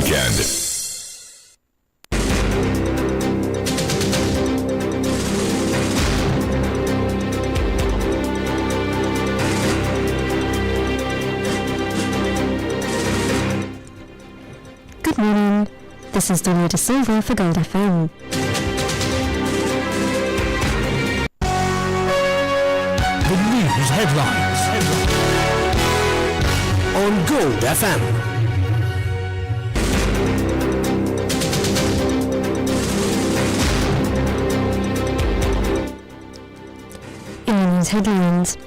weekend. Good morning. This is Donna De Silva for Gold FM. The news headlines on Gold FM. In the news headlines,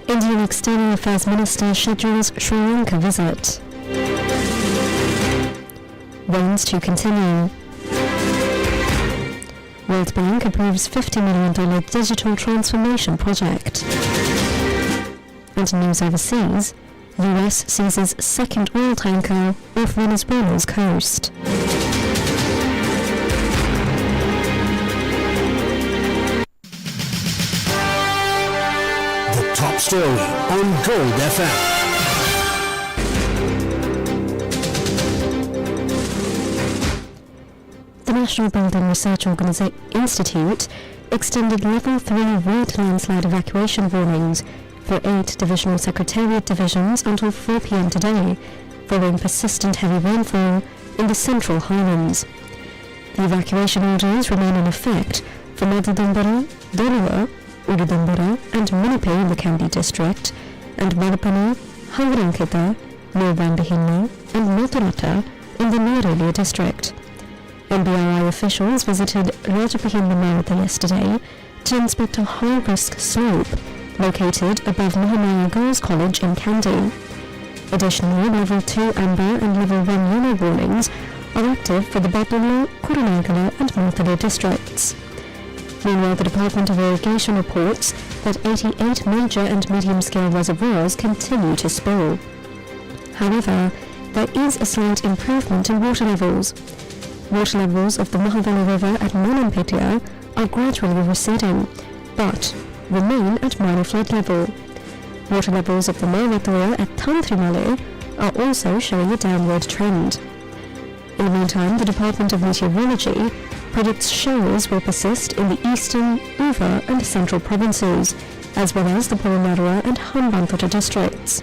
Indian External Affairs Minister schedules Sri Lanka visit. Rains to continue. World Bank approves $50 million digital transformation project. And news overseas, US seizes second oil tanker off Venezuela's coast. The top story on Gold FM. The National Building Research Institute extended Level 3 road landslide evacuation warnings for 8 divisional secretariat divisions until 4 p.m. today, following persistent heavy rainfall in the Central Highlands. The evacuation orders remain in effect for Madadumbara, Dolua, Ududumbara and Munipe in the Kandy district, and Malapana, Hangarankita, Nirvambahini and Maturata in the Nuarelia district. NBRI officials visited Rajapahinda Maratha yesterday to inspect a high-risk slope located above Mahamaya Girls College in Kandy. Additionally, Level 2 Amber and Level 1 Yellow warnings are active for the Badula, Kurunegala and Mathura districts. Meanwhile, the Department of Irrigation reports that 88 major and medium-scale reservoirs continue to spill. However, there is a slight improvement in water levels. Water levels of the Mahavali River at Manampetya are gradually receding, but remain at minor flood level. Water levels of the Marathoya at Tantrimale are also showing a downward trend. In the meantime, the Department of Meteorology predicts showers will persist in the eastern, Uva and central provinces, as well as the Polonnaruwa and Hambantota districts.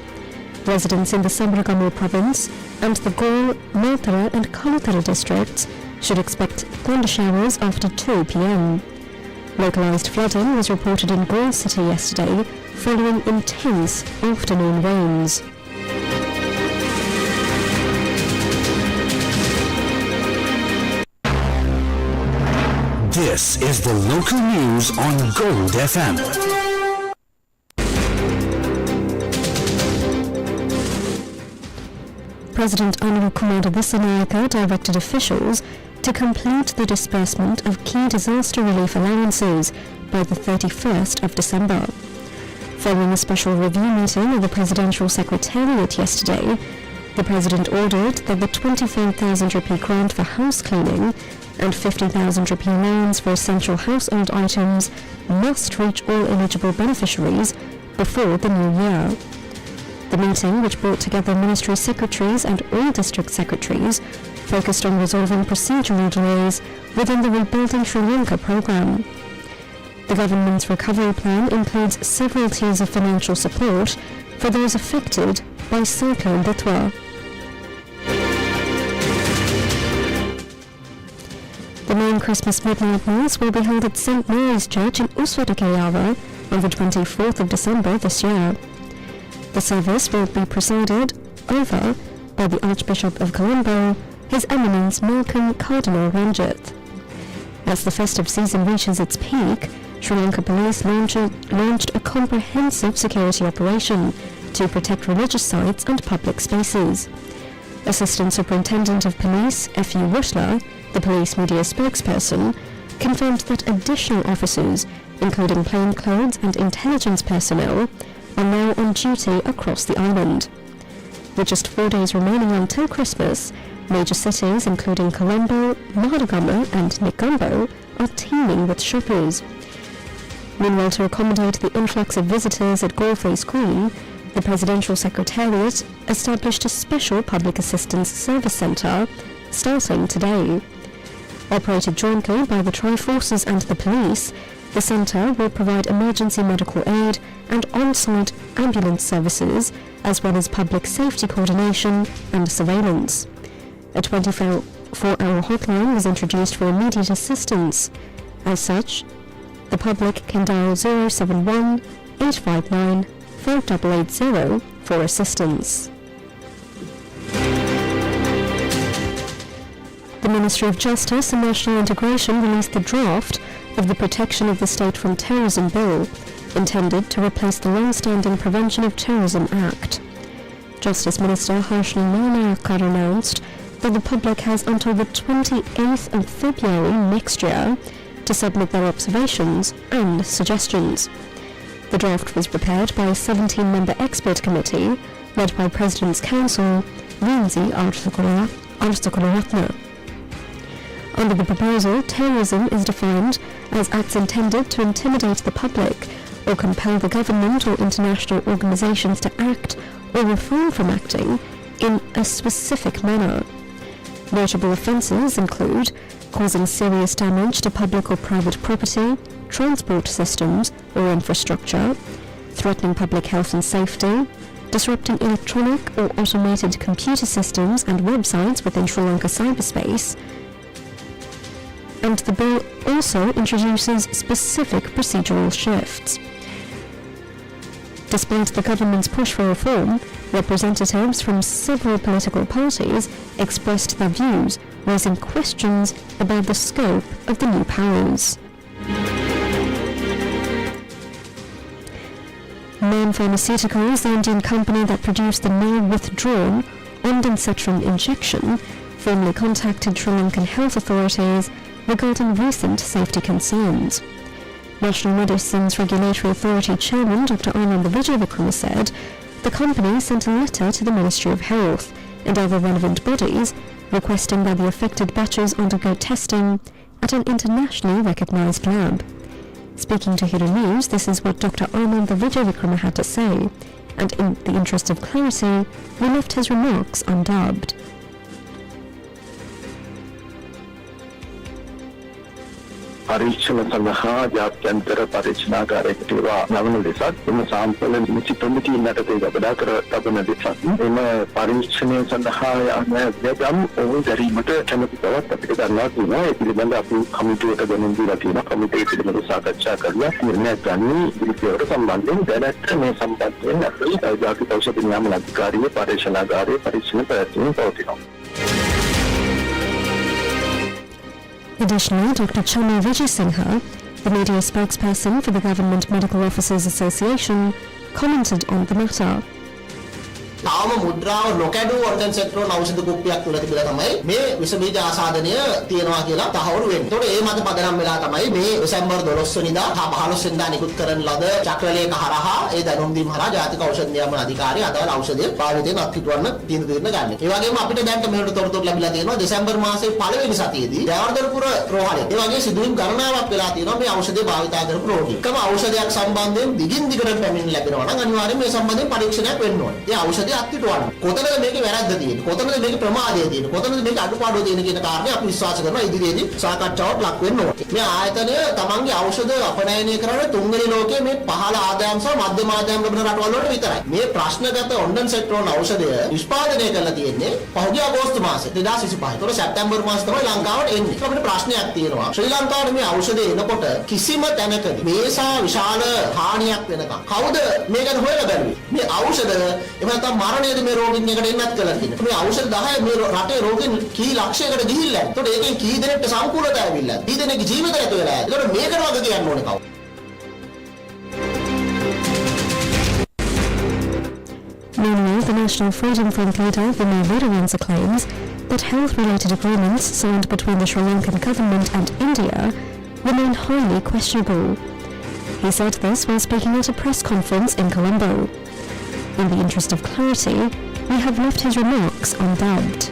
Residents in the Samaragamur province and the Gaur, Maltara and Kalutara districts should expect thunder showers after 2 p.m. Localized flooding was reported in Gaur City yesterday following intense afternoon rains. This is the local news on Gold FM. President Anil Kumar Dissanayaka directed officials to complete the disbursement of key disaster relief allowances by the 31st of December. Following a special review meeting of the Presidential Secretariat yesterday, the President ordered that the 25,000 rupee grant for house cleaning and 50,000 rupee loans for essential household items must reach all eligible beneficiaries before the new year. The meeting, which brought together ministry secretaries and all district secretaries, focused on resolving procedural delays within the Rebuilding Sri Lanka program. The government's recovery plan includes several tiers of financial support for those affected by Cyclone Ditwa. The main Christmas midnight mass will be held at St. Mary's Church in Uswadakayava on the 24th of December this year. The service will be presided over by the Archbishop of Colombo, His Eminence Malcolm Cardinal Ranjith. As the festive season reaches its peak, Sri Lanka Police launched a comprehensive security operation to protect religious sites and public spaces. Assistant Superintendent of Police F.U. Wushler, the police media spokesperson, confirmed that additional officers, including plainclothes and intelligence personnel, are now on duty across the island. With just 4 days remaining until Christmas, major cities including Colombo, Mahadagama and Negombo are teeming with shoppers. Meanwhile, to accommodate the influx of visitors at Galle Queen, The Presidential Secretariat established a special public assistance service centre starting today. Operated jointly by the Tri-Forces and the police, the centre will provide emergency medical aid and on-site ambulance services, as well as public safety coordination and surveillance. A 24-hour hotline was introduced for immediate assistance. As such, the public can dial 071 859 4880 for assistance. The Ministry of Justice and National Integration released the draft of the Protection of the State from Terrorism Bill, intended to replace the long-standing Prevention of Terrorism Act. Justice Minister Harshni LANKA'S announced that the public has until the 28th of February next year to submit their observations and suggestions. The draft was prepared by a 17-member expert committee led by President's Counsel, Lindsay Arthakularatne. Under the proposal, terrorism is defined as acts intended to intimidate the public or compel the government or international organizations to act or refrain from acting in a specific manner. Notable offences include causing serious damage to public or private property, transport systems or infrastructure, threatening public health and safety, disrupting electronic or automated computer systems and websites within Sri Lanka cyberspace. And the bill also introduces specific procedural shifts. Despite the government's push for reform, representatives from several political parties expressed their views, raising questions about the scope of the new powers. Man Pharmaceuticals, the Indian company that produced the now-withdrawn ondansetron injection, formally contacted Sri Lankan health authorities regarding recent safety concerns. National Medicines Regulatory Authority Chairman Dr. Anand Vijayavikrama said the company sent a letter to the Ministry of Health and other relevant bodies requesting that the affected batches undergo testing at an internationally recognised lab. Speaking to Hero News, this is what Dr. Anand Vijayavikrama had to say, and in the interest of clarity, we left his remarks undubbed. පරීක්ෂණ සඳහා ජාත්‍යන්තර පරීක්ෂණාගාරයකට නවන ලෙසත් එම සාම්පල නිසි ප්‍රමිතියෙන් යටතේ ගබඩා කර තබන ලෙසත් එම පරීක්ෂණය සඳහා යන වැදගත් ඔවුන් දැරීමට කැමති බවත් අපිට දැනලා තියෙනවා. ඒ පිළිබඳව අපි කමිටුවට දැනුම් දීලා තියෙනවා. කමිටුව පිළිබඳව සාකච්ඡා කරලා නිර්ණය ගන්න ඉදිරියට සම්බන්ධයෙන් දැනට මේ සම්බන්ධයෙන් අපි ජාතික ඖෂධ නියාමන අධිකාරියේ පරීක්ෂණාගාරයේ පරීක්ෂණ පැවැත්වීම පවතිනවා. Additionally, Dr. Chana Vijay Singha, the media spokesperson for the Government Medical Officers Association, commented on the matter. තාම මුද්‍රාව නොකැඩු ඔර්ගන්සෙන්ට්‍රෝන් ඖෂධ කුප්පියක් තුල තිබිලා තමයි මේ විස බීජ ආසාදනය තියෙනවා කියලා තහවුරු වෙන්නේ. ඒතකොට ඒ මත පදනම් වෙලා තමයි මේ දෙසැම්බර් 12 වෙනිදා හා 15 වෙනිදා නිකුත් කරන ලද චක්‍රලේඛ හරහා ඒ දැනුම් දීම හරහා ජාතික ඖෂධ නියාමන අධිකාරිය අදාළ ඖෂධය භාවිතයෙන් අත්හිටුවන්න තීරණ ගන්න. ඒ වගේම අපිට දැන් මේකට තොරතුරු ලැබිලා තියෙනවා දෙසැම්බර් මාසයේ පළවෙනි සතියේදී ජයවර්ධනපුර රෝහලේ. ඒ වගේ සිදුවීම් ගණනාවක් වෙලා තියෙනවා මේ ඖෂධය භාවිත කරපු රෝගී. එකම ඖෂධයක් සම්බන්ධයෙන් දිගින් දිගට පැමිණ ලැබෙනවා නම් අනිවාර්යයෙන් මේ සම්බන්ධයෙන් පරීක්ෂණයක් වෙන්න ඕනේ. ඒ ඖෂධය අත්හිටුවන්න. කොතනද මේකේ වැරද්ද තියෙන්නේ? කොතනද මේකේ ප්‍රමාදය තියෙන්නේ? කොතනද මේකේ අඩුපාඩු තියෙන්නේ කියන කාරණේ අපි විශ්වාස කරනවා ඉදිරියේදී සාකච්ඡාවට ලක් වෙන්න ඕනේ. මේ ආයතනය තමන්ගේ ඖෂධ අපනයනය කරන්නේ තුන්වෙනි ලෝකයේ මේ පහළ ආදායම් සහ මධ්‍යම ආදායම් ලැබෙන රටවල් වලට විතරයි. මේ ප්‍රශ්නගත ඔන්ඩන්සෙට්‍රෝන් ඖෂධය නිෂ්පාදනය කරලා තියෙන්නේ පහුගිය අගෝස්තු මාසේ 2025. ඒතකොට සැප්තැම්බර් මාසේ තමයි ලංකාවට එන්නේ. අපිට ප්‍රශ්නයක් තියෙනවා. ශ්‍රී ලංකාවේ මේ ඖෂධය එනකොට කිසිම තැනකදී මේසා විශාල හානියක් වෙනකම් කවුද මේ ගැන හොයලා බැලුවේ? මේ ඖෂධ එහෙම නැත්නම් මරණයද මේ රෝගීන් එකට එන්නත් කළා කියන්නේ. මේ ඖෂධ 10 මේ රටේ රෝගීන් කී ලක්ෂයකට ගිහිල්ලා. ඒතකොට ඒකෙන් කී දෙනෙක්ට සම්පූර්ණතාවය ඇවිල්ලා. කී දෙනෙක්ගේ ජීවිත නැතු වෙලා. ඒතකොට මේකට වග කියන්න ඕනේ කවුද? Meanwhile, the National Freedom Front leader, Vinay Veerawansa, claims that health-related agreements signed between the Sri Lankan government and India remain highly questionable. He said this while speaking at a press conference in Colombo. In the interest of clarity, we have left his remarks undubbed.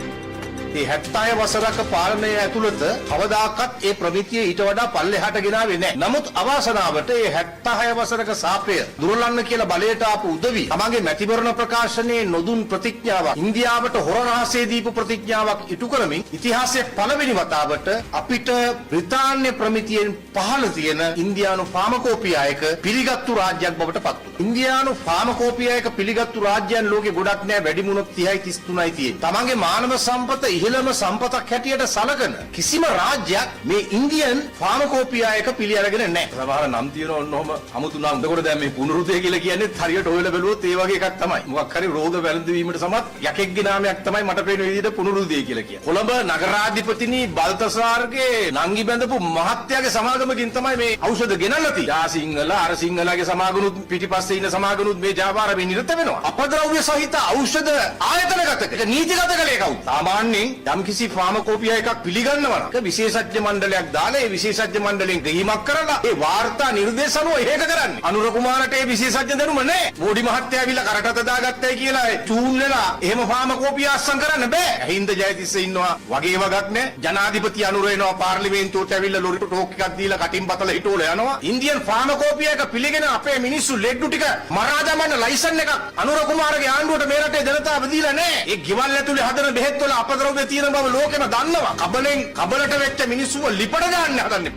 ඒ 76 වසරක පාලනය ඇතුළත කවදාකවත් ඒ ප්‍රමිතිය ඊට වඩා පල්ලෙහාට ගෙනාවේ නැහැ. නමුත් අවාසනාවට ඒ 76 වසරක සාපය දුරලන්න කියලා බලයට ආපු උදවි තමගේ මැතිවරණ ප්‍රකාශනයේ නොදුන් ප්‍රතිඥාවක් ඉන්දියාවට හොර රහසේ දීපු ප්‍රතිඥාවක් ඉටු කරමින් ඉතිහාසයේ පළවෙනි වතාවට අපිට බ්‍රිතාන්‍ය ප්‍රමිතියෙන් පහළ තියෙන ඉන්දියානු ෆාමකෝපියායක පිළිගත්තු රාජ්‍යයක් බවට පත් වුණා. ඉන්දියානු ෆාමකෝපියායක පිළිගත්තු රාජ්‍යයන් ලෝකේ ගොඩක් නැහැ, වැඩිම උනොත් 30යි 33යි තියෙන්නේ. තමගේ මානව සම්පත ඉහළම සම්පතක් හැටියට සලකන කිසිම රාජ්‍යයක් මේ ඉන්දියන් ෆාමකෝපියායක පිළි අරගෙන නැහැ. සමහර නම් තියෙන ඔන්නෝම අමුතු නම්. එතකොට දැන් මේ පුනරුදය කියලා කියන්නේ හරියට ඔයලා බැලුවොත් ඒ වගේ එකක් තමයි. මොකක් හරි රෝග වැළඳීමට සමත් යකෙක්ගේ නාමයක් තමයි මට පේන විදිහට පුනරුදය කියලා කියන්නේ. කොළඹ නගරාධිපතිනි බල්තසාර්ගේ නංගි බැඳපු මහත්තයාගේ සමාගමකින් තමයි මේ ඖෂධ ගෙනල්ලා තියෙන්නේ. ජාසිංහල අර සිංහලගේ සමාගමනුත් පිටිපස්සේ ඉන්න සමාගමනුත් මේ ජාවාරමේ නිරත වෙනවා. අපද්‍රව්‍ය සහිත ඖෂධ ආයතනගත ඒක නීතිගත කළේ කවුද? සාමාන්‍යයෙන් යම්කිසි ෆාමකෝපියා එකක් පිළිගන්නවා නම් ඒක විශේෂඥ මණ්ඩලයක් දාලා ඒ විශේෂඥ මණ්ඩලයෙන් දෙහිමක් කරලා ඒ වාර්තා නිර්දේශ අනුව ඒක කරන්නේ. අනුර කුමාරට ඒ විශේෂඥ දැනුම නැහැ. මෝඩි මහත්තයා ඇවිල්ලා කරටත දාගත්තයි කියලා චූන් වෙලා එහෙම ෆාමකෝපියා අස්සම් කරන්න බෑ. හින්ද ජයතිස්ස ඉන්නවා වගේ වගක් නැහැ. ජනාධිපති අනුර එනවා පාර්ලිමේන්තුවට ඇවිල්ලා ලොරි ටෝක් එකක් දීලා කටින් බතලා හිටෝල යනවා. ඉන්දියන් ෆාමකෝපියා එක පිළිගෙන අපේ මිනිස්සු ලෙඩ්ඩු ටික මරා දමන්න ලයිසන් එකක් අනුර කුමාරගේ ආණ්ඩුවට මේ රටේ ජනතාව දීලා නැහැ. ඒ ගෙවල් ඇතුලේ හදන බෙහෙත් වල අපද්‍රව්‍ය තියෙන බව ලෝකෙම දන්නවා. කබලෙන් කබලට වෙච්ච මිනිස්සුව ලිපට ගන්න හදන්නේ.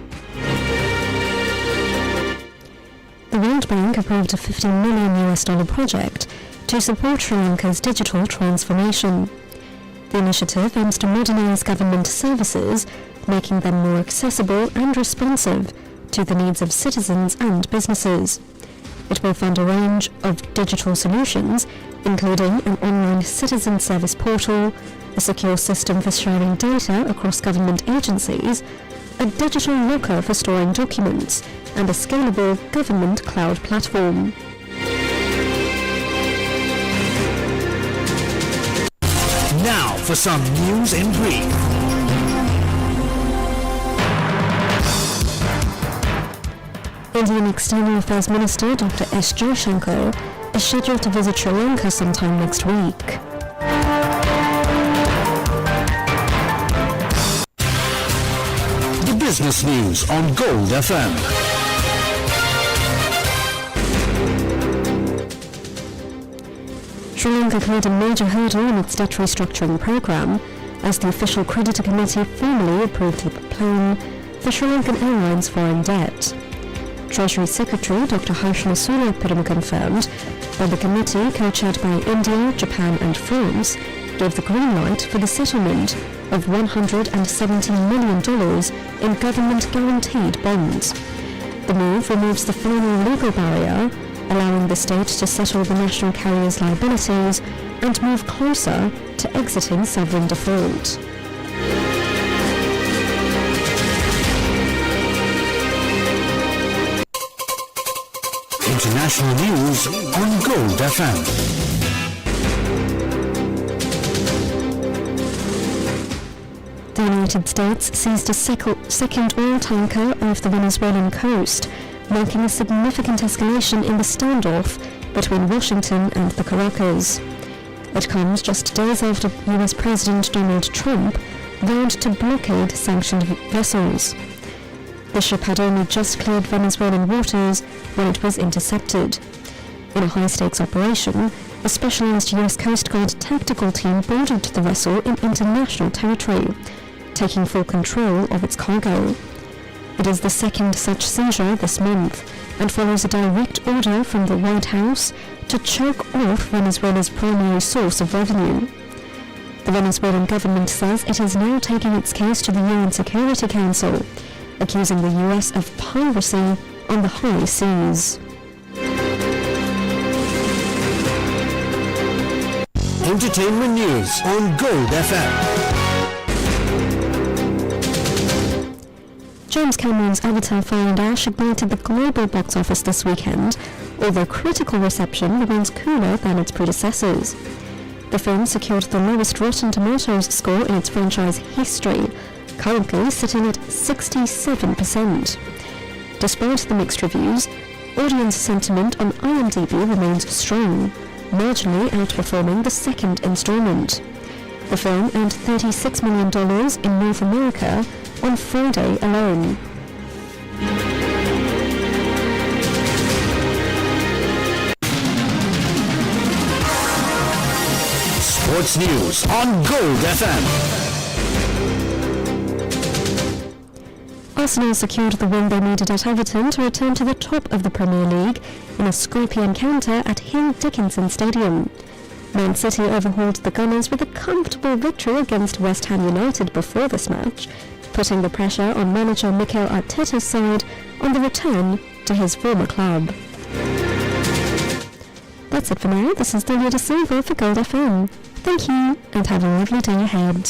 The World Bank approved a $50 million project to support Sri Lanka's digital transformation. The initiative aims to modernize government services, making them more accessible and responsive to the needs of citizens and businesses. It will fund a range of digital solutions, including an online citizen service portal, a secure system for sharing data across government agencies, a digital locker for storing documents, and a scalable government cloud platform. Now for some news in brief. Indian External Affairs Minister Dr. S. Jaishankar is scheduled to visit Sri Lanka sometime next week. The business news on Gold FM. Sri Lanka cleared a major hurdle in its debt restructuring program as the official creditor committee formally approved the plan for Sri Lankan Airlines foreign debt. Treasury Secretary Dr. Harshna Suryaparam confirmed that the committee, co-chaired by India, Japan and France, gave the green light for the settlement of $170 million in government-guaranteed bonds. The move removes the final legal barrier, allowing the state to settle the national carrier's liabilities and move closer to exiting sovereign default. International news on Gold FM. The United States seized a second oil tanker off the Venezuelan coast, marking a significant escalation in the standoff between Washington and the Caracas. It comes just days after US President Donald Trump vowed to blockade sanctioned vessels. The ship had only just cleared Venezuelan waters when it was intercepted. In a high-stakes operation, a specialized US Coast Guard tactical team boarded the vessel in international territory, taking full control of its cargo. It is the second such seizure this month and follows a direct order from the White House to choke off Venezuela's primary source of revenue. The Venezuelan government says it is now taking its case to the UN Security Council, accusing the US of piracy on the high seas. Entertainment news on Gold FM. James Cameron's Avatar: Fire and Ash ignited the global box office this weekend, although critical reception remains cooler than its predecessors. The film secured the lowest Rotten Tomatoes score in its franchise history, currently sitting at 67%. Despite the mixed reviews, audience sentiment on IMDb remains strong, marginally outperforming the second installment. The film earned $36 million in North America on Friday alone. Sports news on Gold FM. Arsenal secured the win they needed at Everton to return to the top of the Premier League in a scrappy encounter at Hill Dickinson Stadium. Man City overhauled the Gunners with a comfortable victory against West Ham United before this match, putting the pressure on manager Mikel Arteta's side on the return to his former club. That's it for now. This is Delia De Silva for Gold FM. Thank you, and have a lovely day ahead.